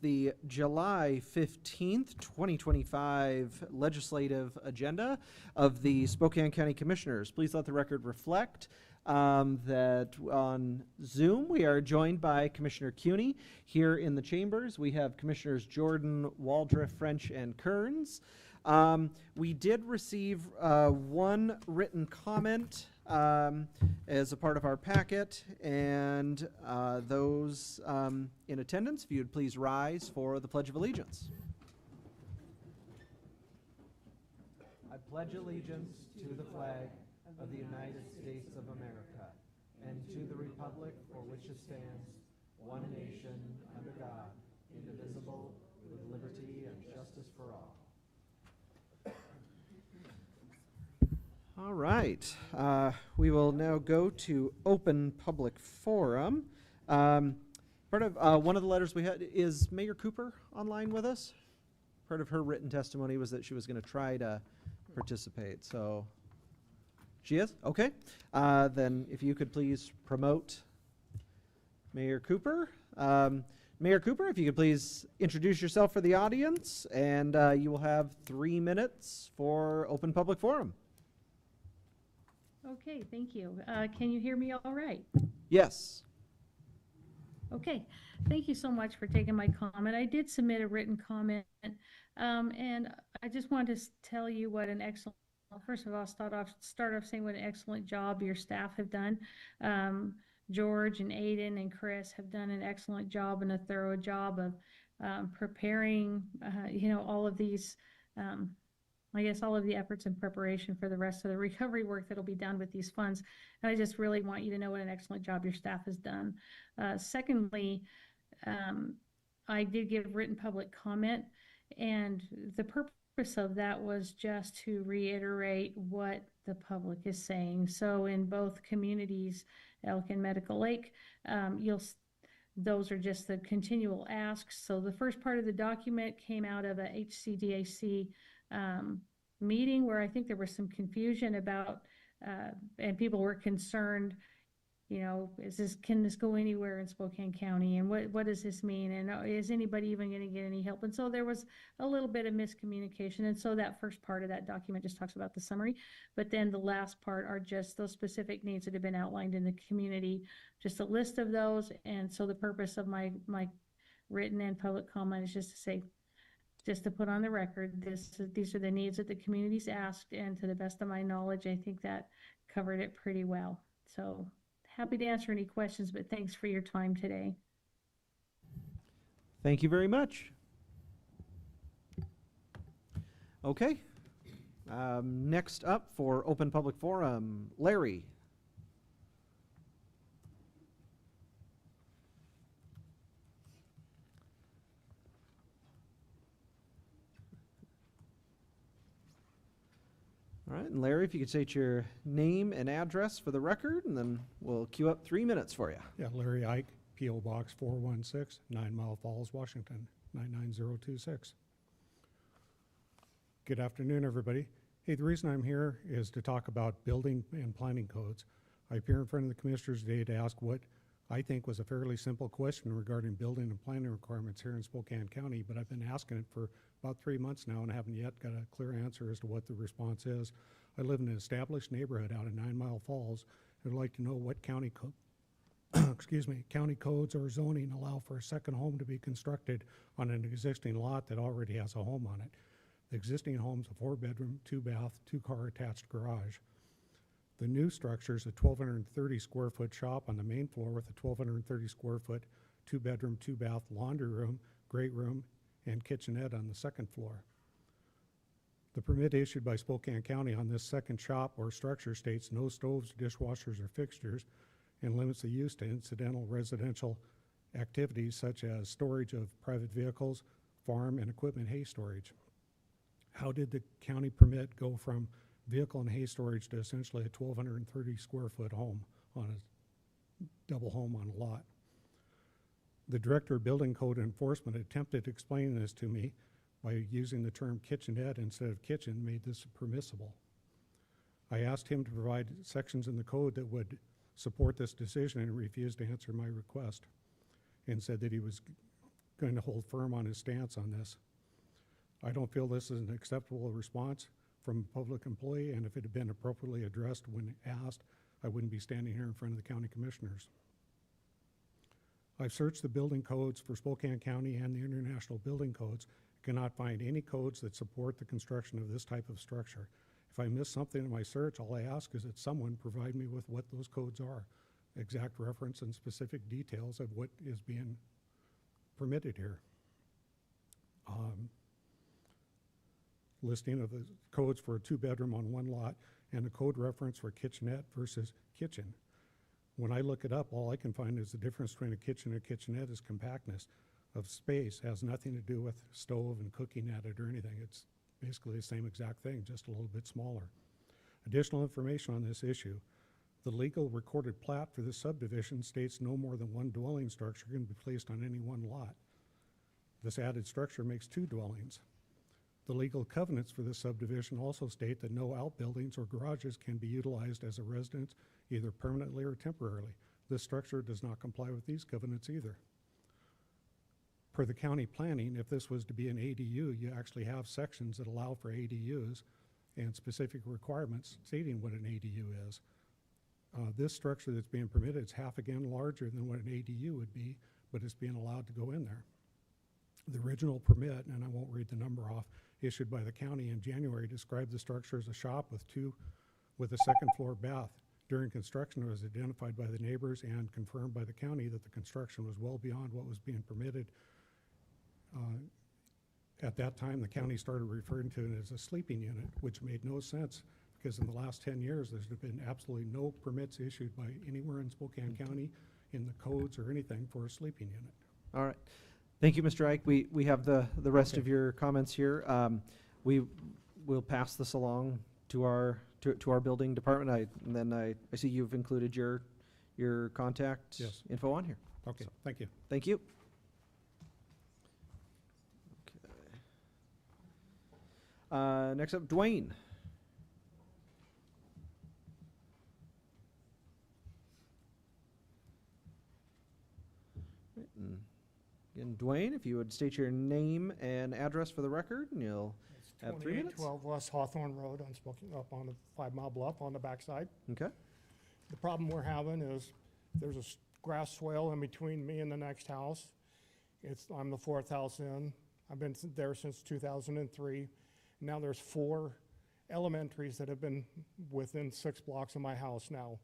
the July 15th, 2025 legislative agenda of the Spokane County Commissioners. Please let the record reflect that on Zoom we are joined by Commissioner Cuney. Here in the chambers we have Commissioners Jordan, Waldrop, French, and Kearns. We did receive one written comment as a part of our packet, and those in attendance, if you would please rise for the Pledge of Allegiance. I pledge allegiance to the flag of the United States of America and to the republic for which it stands, one nation, under God, indivisible, with liberty and justice for all. All right. We will now go to open public forum. Part of one of the letters we had is Mayor Cooper online with us. Part of her written testimony was that she was going to try to participate. So she is? Okay. Then if you could please promote Mayor Cooper. Mayor Cooper, if you could please introduce yourself for the audience, and you will have 3 minutes for open public forum. Okay, thank you. Can you hear me all right? Yes. Okay, thank you so much for taking my comment. I did submit a written comment, and I just wanted to tell you what an excellent, first of all, start off saying what an excellent job your staff have done. George and Aiden and Chris have done an excellent job and a thorough job of preparing, all of these, I guess all of the efforts and preparation for the rest of the recovery work that'll be done with these funds. And I just really want you to know what an excellent job your staff has done. Secondly, I did give written public comment, and the purpose of that was just to reiterate what the public is saying. So in both communities, Elk and Medical Lake, those are just the continual asks. So the first part of the document came out of a HCDAC meeting where I think there was some confusion about, and people were concerned, can this go anywhere in Spokane County, and what does this mean, and is anybody even going to get any help? And so there was a little bit of miscommunication, and so that first part of that document just talks about the summary, but then the last part are just those specific needs that have been outlined in the community, just a list of those. And so the purpose of my written and public comment is just to say, just to put on the record, these are the needs that the community's asked, and to the best of my knowledge, I think that covered it pretty well. So happy to answer any questions, but thanks for your time today. Thank you very much. Okay. Next up for open public forum, Larry. All right, and Larry, if you could state your name and address for the record, and then we'll queue up 3 minutes for you. Yeah, Larry Ike, P.O. Box 416, 9 Mile Falls, Washington, 99026. Good afternoon, everybody. Hey, the reason I'm here is to talk about building and planning codes. I appear in front of the commissioners today to ask what I think was a fairly simple question regarding building and planning requirements here in Spokane County, but I've been asking it for about 3 months now and haven't yet got a clear answer as to what the response is. I live in an established neighborhood out in 9 Mile Falls. I'd like to know what county county codes or zoning allow for a second home to be constructed on an existing lot that already has a home on it. The existing home's a 4-bedroom, 2-bath, 2-car attached garage. The new structure is a 1,230 square foot shop on the main floor with a 1,230 square foot, 2-bedroom, 2-bath laundry room, great room, and kitchenette on the second floor. The permit issued by Spokane County on this second shop or structure states no stoves, dishwashers, or fixtures, and limits the use to incidental residential activities such as storage of private vehicles, farm and equipment hay storage. How did the county permit go from vehicle and hay storage to essentially a 1,230 square foot home on a double home on a lot? The Director of Building Code Enforcement attempted to explain this to me by using the term kitchenette instead of kitchen, made this permissible. I asked him to provide sections in the code that would support this decision and refused to answer my request, and said that he was going to hold firm on his stance on this. I don't feel this is an acceptable response from a public employee, and if it had been appropriately addressed when asked, I wouldn't be standing here in front of the county commissioners. I've searched the building codes for Spokane County and the international building codes, cannot find any codes that support the construction of this type of structure. If I miss something in my search, all I ask is that someone provide me with what those codes are, exact reference and specific details of what is being permitted here. Listing of the codes for a 2-bedroom on one lot and a code reference for kitchenette versus kitchen. When I look it up, all I can find is the difference between a kitchen and a kitchenette is compactness of space. It has nothing to do with stove and cooking at it or anything. It's basically the same exact thing, just a little bit smaller. Additional information on this issue. The legal recorded plat for this subdivision states no more than one dwelling structure can be placed on any one lot. This added structure makes 2 dwellings. The legal covenants for this subdivision also state that no outbuildings or garages can be utilized as a residence, either permanently or temporarily. This structure does not comply with these covenants either. Per the county planning, if this was to be an ADU, you actually have sections that allow for ADUs and specific requirements stating what an ADU is. This structure that's being permitted is half again larger than what an ADU would be, but it's being allowed to go in there. The original permit, and I won't read the number off, issued by the county in January described the structure as a shop with a second floor bath. During construction, it was identified by the neighbors and confirmed by the county that the construction was well beyond what was being permitted. At that time, the county started referring to it as a sleeping unit, which made no sense because in the last 10 years, there's been absolutely no permits issued by anywhere in Spokane County in the codes or anything for a sleeping unit. All right. Thank you, Mr. Ike. We have the rest of your comments here. We will pass this along to our building department. And then I see you've included your contact Yes. info on here. Okay, So, thank you. thank you. Okay. Next up, Dwayne. Again, Dwayne, if you would state your name and address for the record, and you'll It's have 3 minutes. 2812 West Hawthorne Road on Spokane, up on the 5 Mile Bluff on the backside. Okay. The problem we're having is there's a grass swale in between me and the next house. I'm the 4th house in. I've been there since 2003. Now there's 4 elementaries that have been within 6 blocks of my house now.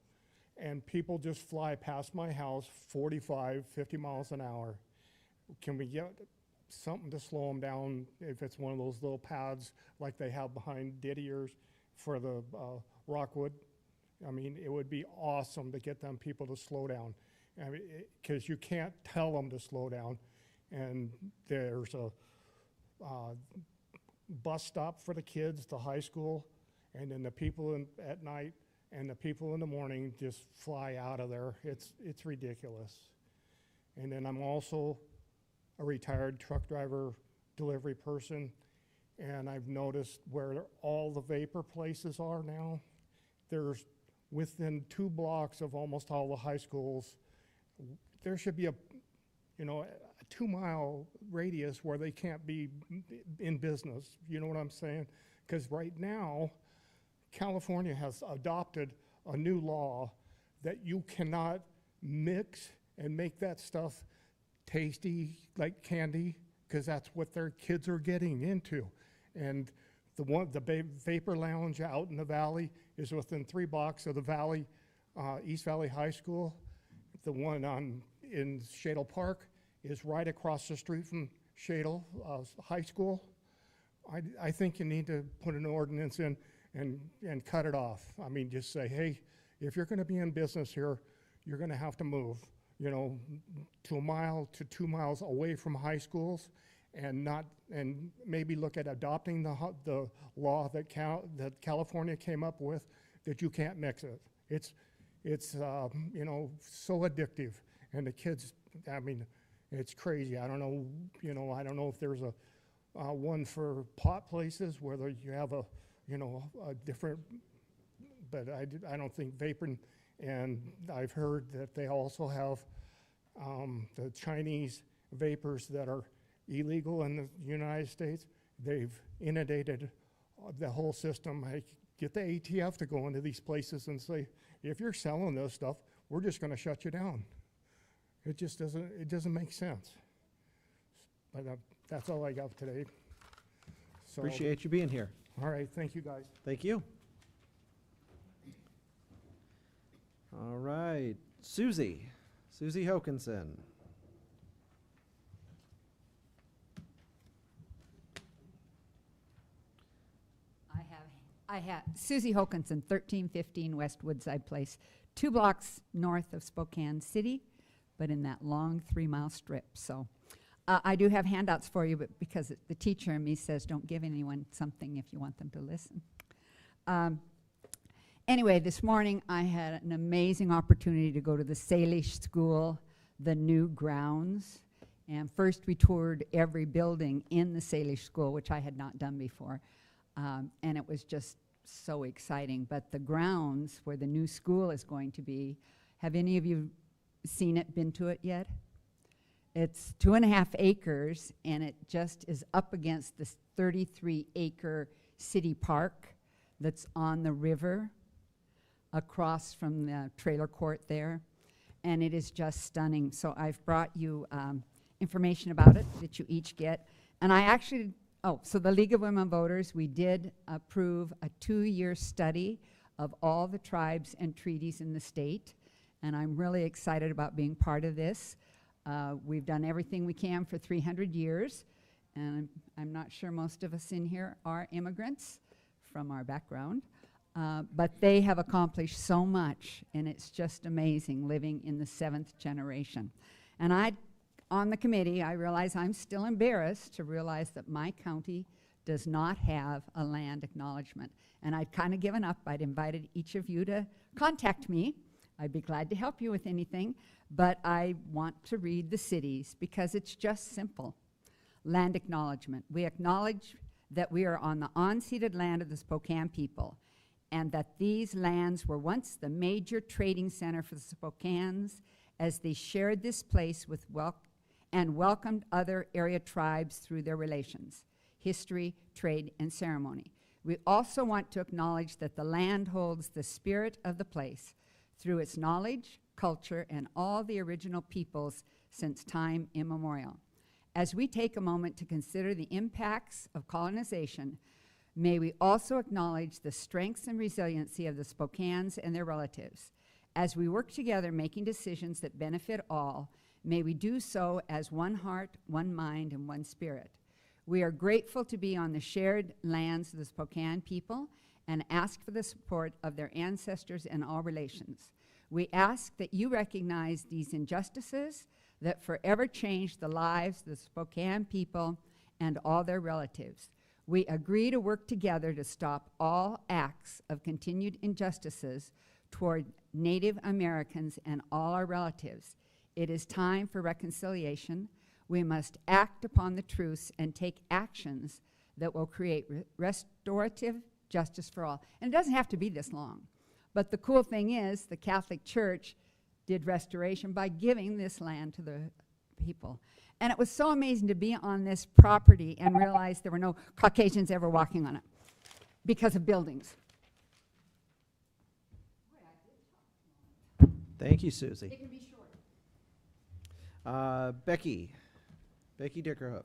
And people just fly past my house 45, 50 miles an hour. Can we get something to slow them down if it's one of those little pads like they have behind Didier's for the Rockwood? I mean, it would be awesome to get them people to slow down. I mean, because you can't tell them to slow down. And there's a bus stop for the kids, the high school, and then the people at night and the people in the morning just fly out of there. It's ridiculous. And then I'm also a retired truck driver, delivery person, and I've noticed where all the vapor places are now, there's within 2 blocks of almost all the high schools. There should be a 2-mile radius where they can't be in business. You know what I'm saying? Because right now, California has adopted a new law that you cannot mix and make that stuff tasty like candy, because that's what their kids are getting into. And the Vapor Lounge out in the valley is within 3 blocks of the valley, East Valley High School. The one in Shadle Park is right across the street from Shadle High School. I think you need to put an ordinance in and cut it off. I mean, just say, hey, if you're going to be in business here, you're going to have to move, to a mile to 2 miles away from high schools, and maybe look at adopting the law that California came up with, that you can't mix it. It's so addictive, and the kids, I mean, it's crazy. I don't know if there's a one for pot places where you have a different, but I don't think vaping. And I've heard that they also have the Chinese vapors that are illegal in the United States. They've inundated the whole system. Get the ATF to go into these places and say, if you're selling this stuff, we're just going to shut you down. It just doesn't make sense. But that's all I got today. So, Appreciate you being here. all right, thank you guys. Thank you. All right, Susie Hokinson. I have Susie Hokinson, 1315 West Woodside Place, 2 blocks north of Spokane City, but in that long 3-mile strip. So I do have handouts for you, but because the teacher in me says don't give anyone something if you want them to listen. Anyway, this morning I had an amazing opportunity to go to the Salish School, the new grounds. And first we toured every building in the Salish School, which I had not done before. And it was just so exciting. But the grounds where the new school is going to be, have any of you seen it, been to it yet? It's 2.5 acres, and it just is up against this 33-acre city park that's on the river across from the trailer court there. And it is just stunning. So I've brought you information about it that you each get. And I actually, so the League of Women Voters, we did approve a 2-year study of all the tribes and treaties in the state. And I'm really excited about being part of this. We've done everything we can for 300 years. And I'm not sure most of us in here are immigrants from our background. But they have accomplished so much, and it's just amazing living in the 7th generation. And on the committee, I realize I'm still embarrassed to realize that my county does not have a land acknowledgement. And I'd kind of given up. I'd invited each of you to contact me. I'd be glad to help you with anything, but I want to read the cities because it's just simple. Land acknowledgement. We acknowledge that we are on the unceded land of the Spokane people, and that these lands were once the major trading center for the Spokanes as they shared this place with and welcomed other area tribes through their relations, history, trade, and ceremony. We also want to acknowledge that the land holds the spirit of the place through its knowledge, culture, and all the original peoples since time immemorial. As we take a moment to consider the impacts of colonization, may we also acknowledge the strengths and resiliency of the Spokanes and their relatives. As we work together making decisions that benefit all, may we do so as one heart, one mind, and one spirit. We are grateful to be on the shared lands of the Spokane people and ask for the support of their ancestors in all relations. We ask that you recognize these injustices that forever changed the lives of the Spokane people and all their relatives. We agree to work together to stop all acts of continued injustices toward Native Americans and all our relatives. It is time for reconciliation. We must act upon the truths and take actions that will create restorative justice for all. And it doesn't have to be this long. But the cool thing is the Catholic Church did restoration by giving this land to the people. And it was so amazing to be on this property and realize there were no Caucasians ever walking on it because of buildings. Thank you, Susie. It can be short. Becky Dickerhoof.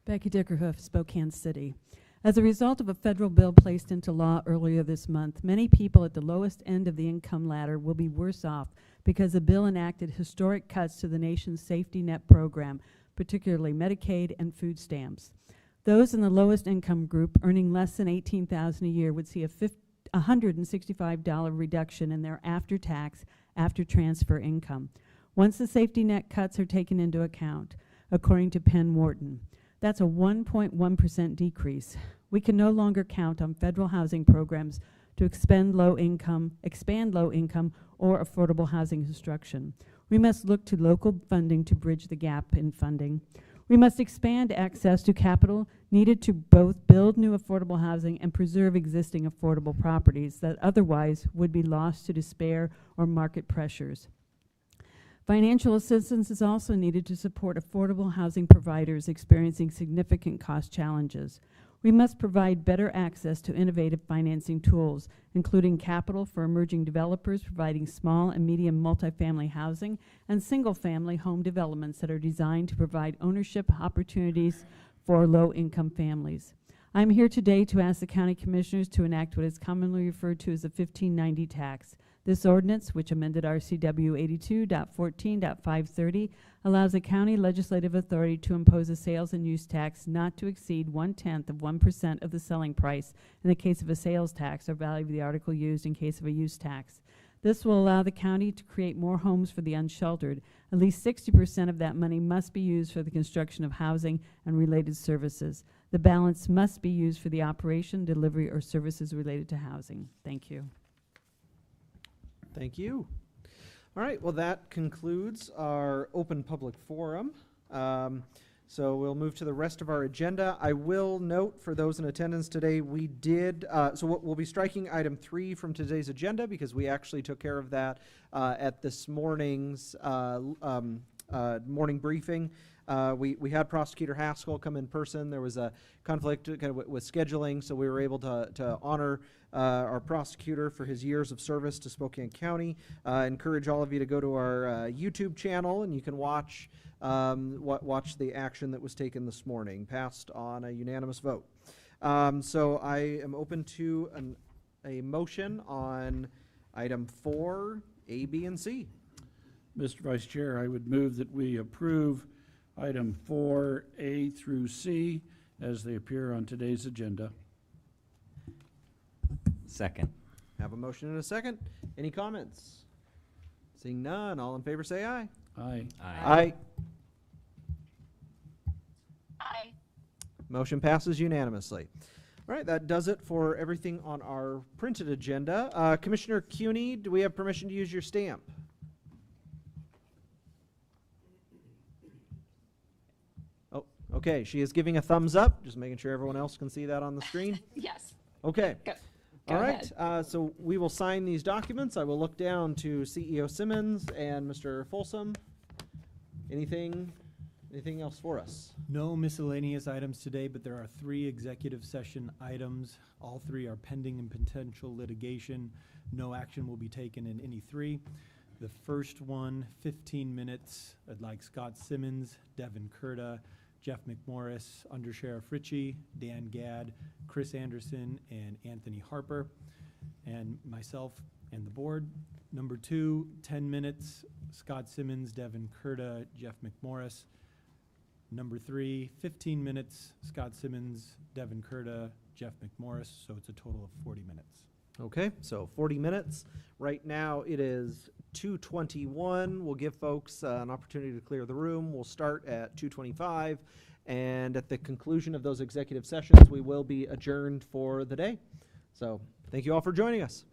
Becky Dickerhoof, Spokane City. As a result of a federal bill placed into law earlier this month, many people at the lowest end of the income ladder will be worse off because the bill enacted historic cuts to the nation's safety net program, particularly Medicaid and food stamps. Those in the lowest income group earning less than $18,000 a year would see a $165 reduction in their after-tax, after-transfer income once the safety net cuts are taken into account, according to Penn Wharton. That's a 1.1% decrease. We can no longer count on federal housing programs to expand low income or affordable housing construction. We must look to local funding to bridge the gap in funding. We must expand access to capital needed to both build new affordable housing and preserve existing affordable properties that otherwise would be lost to despair or market pressures. Financial assistance is also needed to support affordable housing providers experiencing significant cost challenges. We must provide better access to innovative financing tools, including capital for emerging developers providing small and medium multifamily housing and single-family home developments that are designed to provide ownership opportunities for low-income families. I'm here today to ask the County Commissioners to enact what is commonly referred to as a 1590 tax. This ordinance, which amended RCW 82.14.530, allows the county legislative authority to impose a sales and use tax not to exceed 0.1% of the selling price in the case of a sales tax or value of the article used in case of a use tax. This will allow the county to create more homes for the unsheltered. At least 60% of that money must be used for the construction of housing and related services. The balance must be used for the operation, delivery, or services related to housing. Thank you. Thank you. All right, well, that concludes our open public forum. So we'll move to the rest of our agenda. I will note for those in attendance today, we did, we'll be striking item 3 from today's agenda because we actually took care of that at this morning's morning briefing. We had Prosecutor Haskell come in person. There was a conflict kind of with scheduling, so we were able to honor our prosecutor for his years of service to Spokane County. Encourage all of you to go to our YouTube channel, and you can watch the action that was taken this morning, passed on a unanimous vote. So I am open to a motion on item 4, A, B, and C. Mr. Vice Chair, I would move that we approve item 4A through C as they appear on today's agenda. Second. Have a motion and a second. Any comments? Seeing none, all in favor say aye. Aye. Aye. Aye. Motion passes unanimously. All right, that does it for everything on our printed agenda. Commissioner Cuney, do we have permission to use your stamp? Oh, okay, she is giving a thumbs up, just making sure everyone else can see that on the screen. Yes. Okay. Go All ahead. right, so we will sign these documents. I will look down to CEO Simmons and Mr. Folsom. Anything else for us? No miscellaneous items today, but there are 3 executive session items. All 3 are pending in potential litigation. No action will be taken in any 3. The first one, 15 minutes. I'd like Scott Simmons, Devin Kurta, Jeff McMorris, Under Sheriff Ritchie, Dan Gadd, Chris Anderson, and Anthony Harper, and myself and the board. Number 2, 10 minutes, Scott Simmons, Devin Kurta, Jeff McMorris. Number 3, 15 minutes, Scott Simmons, Devin Kurta, Jeff McMorris, so it's a total of 40 minutes. Okay, so 40 minutes. Right now it is 2:21. We'll give folks an opportunity to clear the room. We'll start at 2:25, and at the conclusion of those executive sessions, we will be adjourned for the day. So thank you all for joining us.